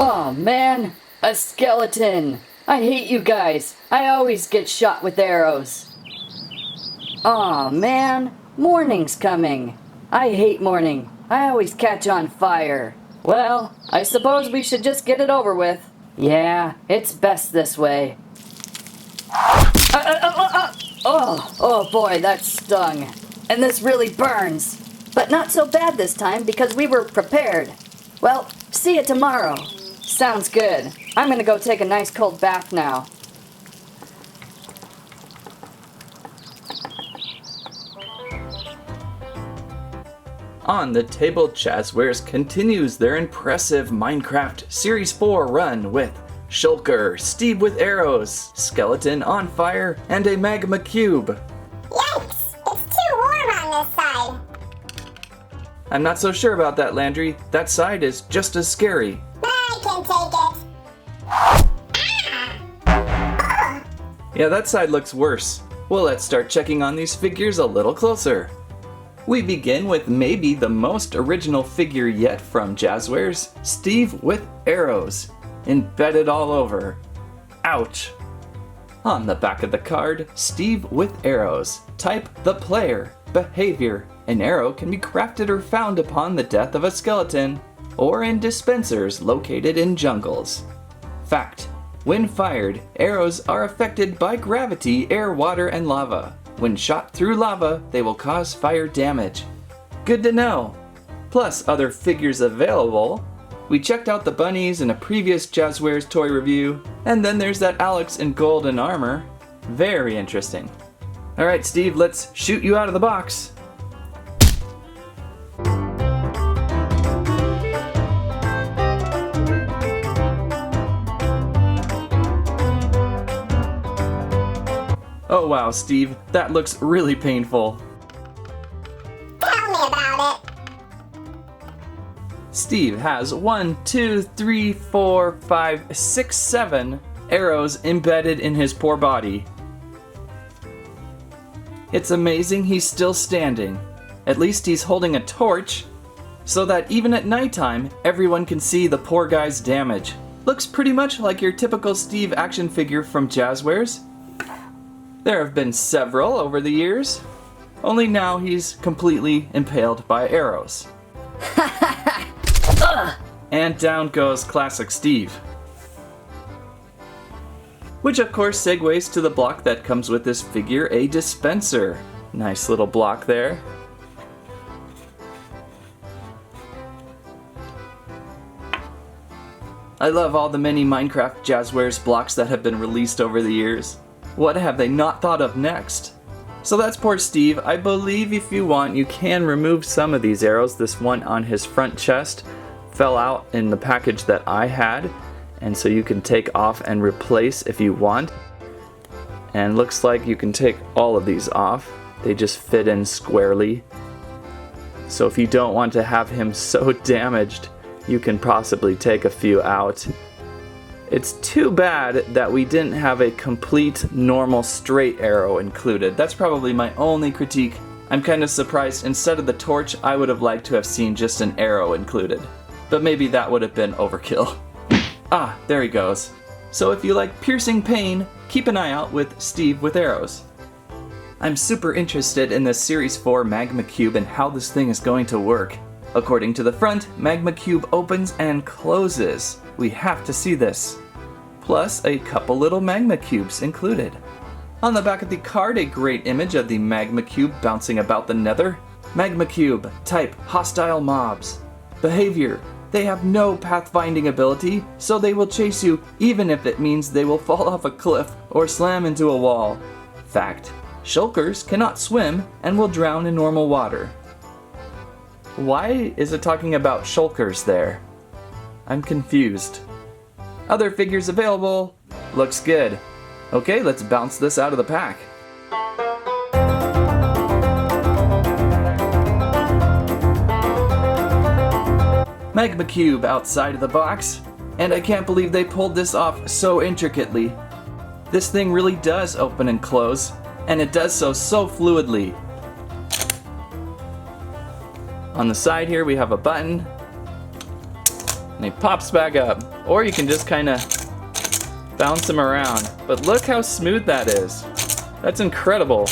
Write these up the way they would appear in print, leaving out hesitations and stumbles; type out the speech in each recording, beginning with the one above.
Oh man, a skeleton! I hate you guys. I always get shot with arrows. Aw man, morning's coming. I hate morning. I always catch on fire. Well, I suppose we should just get it over with. Yeah, it's best this way. Oh boy, that stung. And this really burns. But not so bad this time because we were prepared. Well, see you tomorrow. Sounds good. I'm gonna go take a nice cold bath now. Untitled Jazwares continues their impressive Minecraft Series 4 run with Shulker, Steve with arrows, Skeleton on fire, and a Magma Cube. Yikes! It's too warm on this side. I'm not so sure about that, Landry. That side is just as scary. I can take it. Yeah, that side looks worse. Well, let's start checking on these figures a little closer. We begin with maybe the most original figure yet from Jazwares, Steve with arrows, embedded all over. Ouch! On the back of the card, Steve with arrows. Type the player. Behavior. An arrow can be crafted or found upon the death of a skeleton, or in dispensers located in jungles. Fact: when fired, arrows are affected by gravity, air, water, and lava. When shot through lava, they will cause fire damage. Good to know! Plus other figures available. We checked out the bunnies in a previous Jazwares toy review, and then there's that Alex in golden armor. Very interesting. Alright Steve, let's shoot you out of the box. Oh wow, Steve, that looks really painful. Tell me about it. Steve has 1, 2, 3, 4, 5, 6, 7 arrows embedded in his poor body. It's amazing he's still standing. At least he's holding a torch, so that even at nighttime, everyone can see the poor guy's damage. Looks pretty much like your typical Steve action figure from Jazwares. There have been several over the years, only now he's completely impaled by arrows. And down goes classic Steve. Which of course segues to the block that comes with this figure, a dispenser. Nice little block there. I love all the many Minecraft Jazwares blocks that have been released over the years. What have they not thought of next? So that's poor Steve. I believe if you want, you can remove some of these arrows. This one on his front chest fell out in the package that I had, and so you can take off and replace if you want. And looks like you can take all of these off. They just fit in squarely. So if you don't want to have him so damaged, you can possibly take a few out. It's too bad that we didn't have a complete normal straight arrow included. That's probably my only critique. I'm kind of surprised instead of the torch I would have liked to have seen just an arrow included. But maybe that would have been overkill. Ah, there he goes. So if you like piercing pain, keep an eye out with Steve with arrows. I'm super interested in this Series 4 Magma Cube and how this thing is going to work. According to the front, Magma Cube opens and closes. We have to see this. Plus a couple little Magma Cubes included. On the back of the card, a great image of the Magma Cube bouncing about the nether. Magma Cube, type hostile mobs. Behavior, they have no pathfinding ability, so they will chase you even if it means they will fall off a cliff or slam into a wall. Fact, Shulkers cannot swim and will drown in normal water. Why is it talking about Shulkers there? I'm confused. Other figures available. Looks good. Okay, let's bounce this out of the pack. Magma Cube outside of the box. And I can't believe they pulled this off so intricately. This thing really does open and close, and it does so fluidly. On the side here we have a button. and he pops back up. Or you can just kind of bounce him around. But look how smooth that is. That's incredible.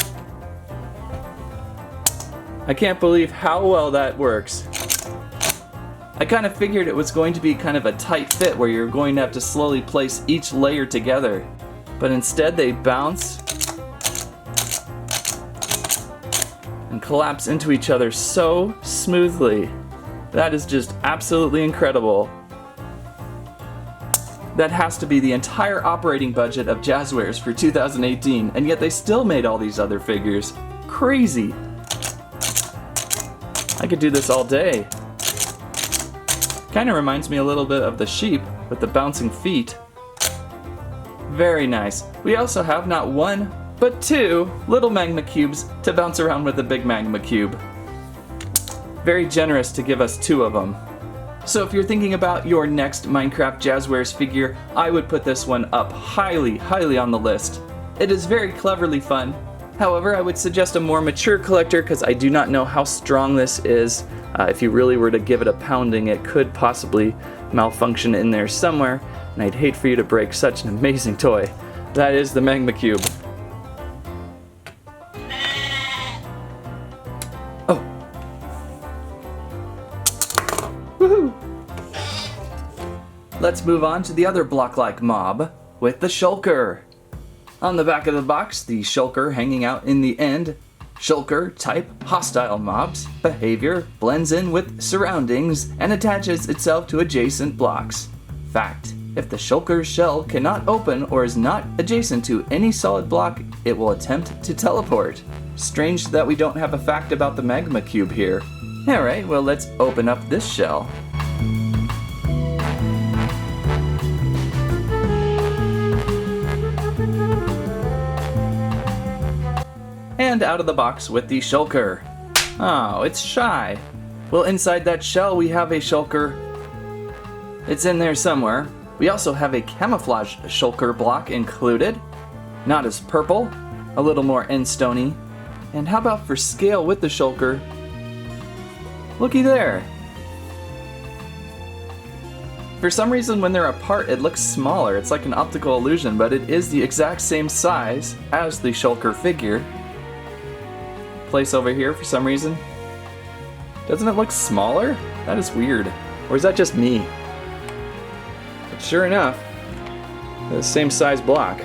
I can't believe how well that works. I kind of figured it was going to be kind of a tight fit where you're going to have to slowly place each layer together. But instead they bounce and collapse into each other so smoothly. That is just absolutely incredible. That has to be the entire operating budget of Jazwares for 2018, and yet they still made all these other figures. Crazy. I could do this all day. Kind of reminds me a little bit of the sheep with the bouncing feet. Very nice. We also have not one, but two little Magma Cubes to bounce around with the big Magma Cube. Very generous to give us two of them. So if you're thinking about your next Minecraft Jazwares figure, I would put this one up highly, highly on the list. It is very cleverly fun. However, I would suggest a more mature collector because I do not know how strong this is. If you really were to give it a pounding, it could possibly malfunction in there somewhere, and I'd hate for you to break such an amazing toy. That is the Magma Cube. Oh. Woohoo! Let's move on to the other block-like mob with the Shulker. On the back of the box, the Shulker hanging out in the end. Shulker type hostile mobs. Behavior blends in with surroundings and attaches itself to adjacent blocks. Fact: if the Shulker's shell cannot open or is not adjacent to any solid block, it will attempt to teleport. Strange that we don't have a fact about the Magma Cube here. Alright, well let's open up this shell. And out of the box with the Shulker. Oh, it's shy. Well, inside that shell we have a Shulker. It's in there somewhere. We also have a Camouflage Shulker block included. Not as purple, a little more end-stony. And how about for scale with the Shulker? Looky there. For some reason when they're apart it looks smaller. It's like an optical illusion, but it is the exact same size as the Shulker figure. Place over here for some reason. Doesn't it look smaller? That is weird. Or is that just me? But sure enough, the same size block.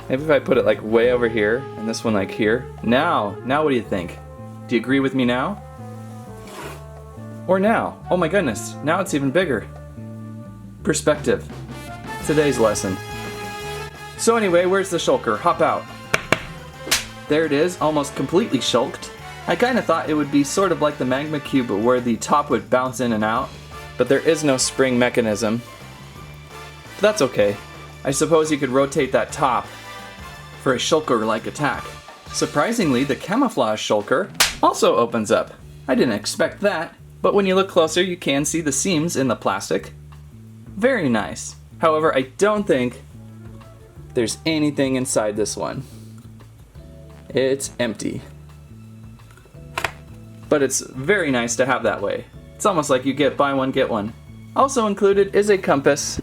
Maybe if I put it like way over here and this one like here. Now what do you think? Do you agree with me now? Or now? Oh my goodness, now it's even bigger. Perspective. Today's lesson. So anyway, where's the Shulker? Hop out. There it is, almost completely shulked. I kind of thought it would be sort of like the Magma Cube where the top would bounce in and out, but there is no spring mechanism. But that's okay. I suppose you could rotate that top for a Shulker-like attack. Surprisingly, the Camouflage Shulker also opens up. I didn't expect that, but when you look closer you can see the seams in the plastic. Very nice. However, I don't think there's anything inside this one. It's empty. But it's very nice to have that way. It's almost like you get buy one, get one. Also included is a compass.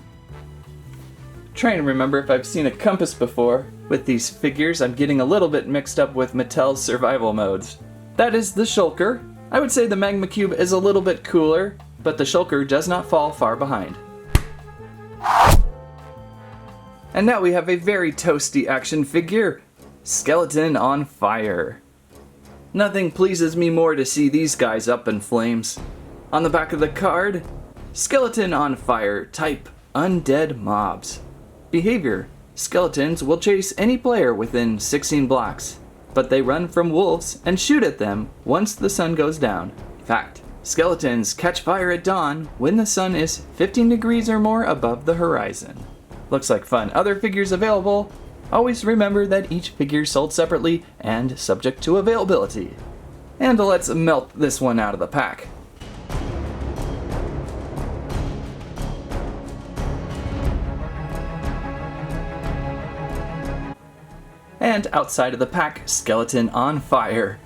Trying to remember if I've seen a compass before. With these figures, I'm getting a little bit mixed up with Mattel's survival modes. That is the Shulker. I would say the Magma Cube is a little bit cooler, but the Shulker does not fall far behind. And now we have a very toasty action figure. Skeleton on fire. Nothing pleases me more to see these guys up in flames. On the back of the card, Skeleton on fire type undead mobs. Behavior: skeletons will chase any player within 16 blocks, but they run from wolves and shoot at them once the sun goes down. Fact: skeletons catch fire at dawn when the sun is 15 degrees or more above the horizon. Looks like fun. Other figures available. Always remember that each figure is sold separately and subject to availability. And let's melt this one out of the pack. And outside of the pack, Skeleton on fire.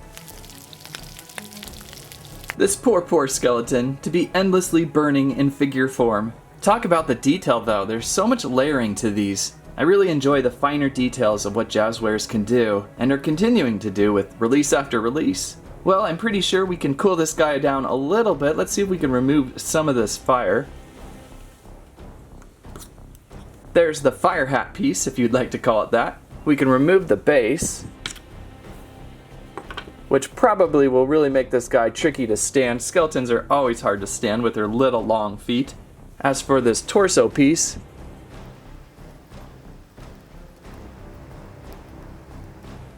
This poor skeleton to be endlessly burning in figure form. Talk about the detail though, there's so much layering to these. I really enjoy the finer details of what Jazwares can do, and are continuing to do with release after release. Well, I'm pretty sure we can cool this guy down a little bit. Let's see if we can remove some of this fire. There's the fire hat piece, if you'd like to call it that. We can remove the base, which probably will really make this guy tricky to stand. Skeletons are always hard to stand with their little long feet. As for this torso piece,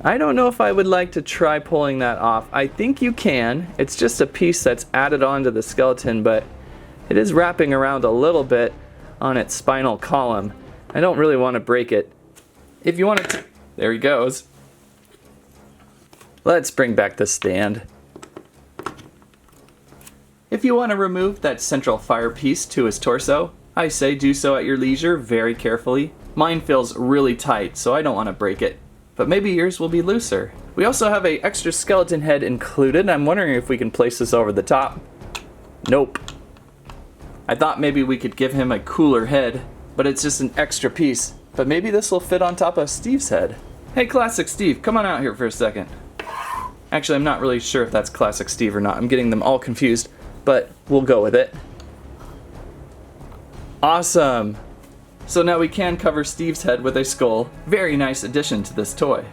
I don't know if I would like to try pulling that off. I think you can. It's just a piece that's added onto the skeleton, but it is wrapping around a little bit on its spinal column. I don't really want to break it. If you want to, there he goes. Let's bring back the stand. If you want to remove that central fire piece to his torso, I say do so at your leisure, very carefully. Mine feels really tight, so I don't want to break it. But maybe yours will be looser. We also have an extra skeleton head included. I'm wondering if we can place this over the top. Nope. I thought maybe we could give him a cooler head, but it's just an extra piece. But maybe this will fit on top of Steve's head. Hey, Classic Steve, come on out here for a second. Actually, I'm not really sure if that's Classic Steve or not. I'm getting them all confused, but we'll go with it. Awesome! So now we can cover Steve's head with a skull. Very nice addition to this toy.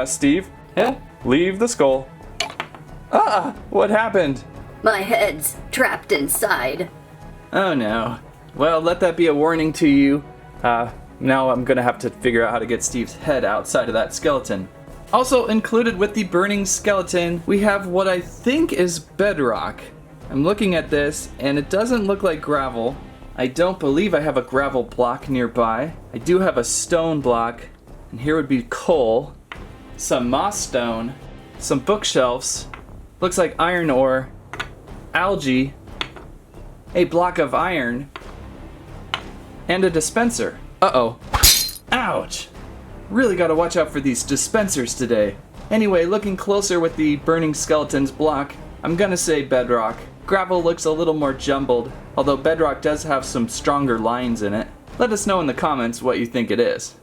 Steve? Yeah? Leave the skull. Ah! What happened? My head's trapped inside. Oh no. Well, let that be a warning to you. Now I'm gonna have to figure out how to get Steve's head outside of that skeleton. Also included with the burning skeleton, we have what I think is bedrock. I'm looking at this, and it doesn't look like gravel. I don't believe I have a gravel block nearby. I do have a stone block, and here would be coal, some moss stone, some bookshelves, looks like iron ore, algae, a block of iron, and a dispenser. Uh-oh. Ouch! Really gotta watch out for these dispensers today. Anyway, looking closer with the burning skeleton's block, I'm gonna say bedrock. Gravel looks a little more jumbled, although bedrock does have some stronger lines in it. Let us know in the comments what you think it is.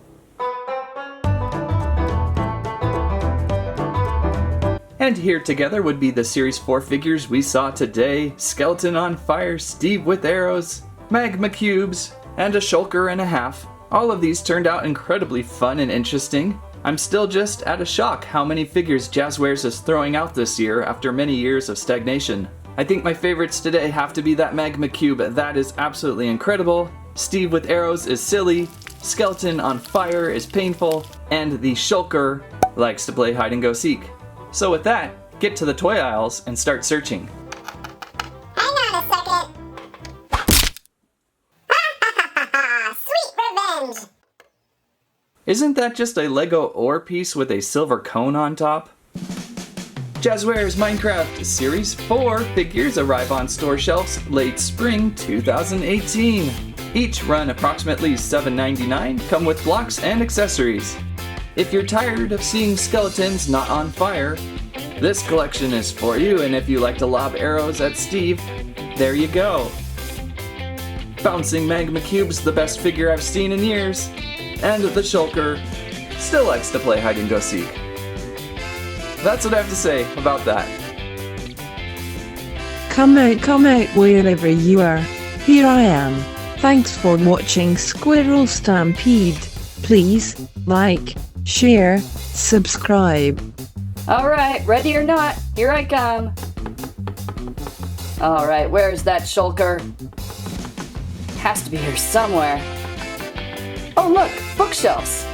And here together would be the Series 4 figures we saw today. Skeleton on fire, Steve with arrows, Magma Cubes, and a Shulker and a half. All of these turned out incredibly fun and interesting. I'm still just at a shock how many figures Jazwares is throwing out this year after many years of stagnation. I think my favorites today have to be that Magma Cube. That is absolutely incredible. Steve with arrows is silly. Skeleton on fire is painful. And the Shulker likes to play hide and go seek. So with that, get to the toy aisles and start searching. Hang on a second. Sweet revenge. Isn't that just a Lego ore piece with a silver cone on top? Jazwares Minecraft Series 4 figures arrive on store shelves late spring 2018. Each run approximately $7.99, come with blocks and accessories. If you're tired of seeing skeletons not on fire, this collection is for you, and if you like to lob arrows at Steve, there you go. Bouncing Magma Cube's the best figure I've seen in years, and the Shulker still likes to play hide and go seek. That's what I have to say about that. Come out wherever you are. Here I am. Thanks for watching Squirrel Stampede. Please like, share, subscribe. Alright, ready or not, here I come. Alright, where's that Shulker? Has to be here somewhere. Oh look, bookshelves.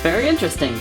Very interesting.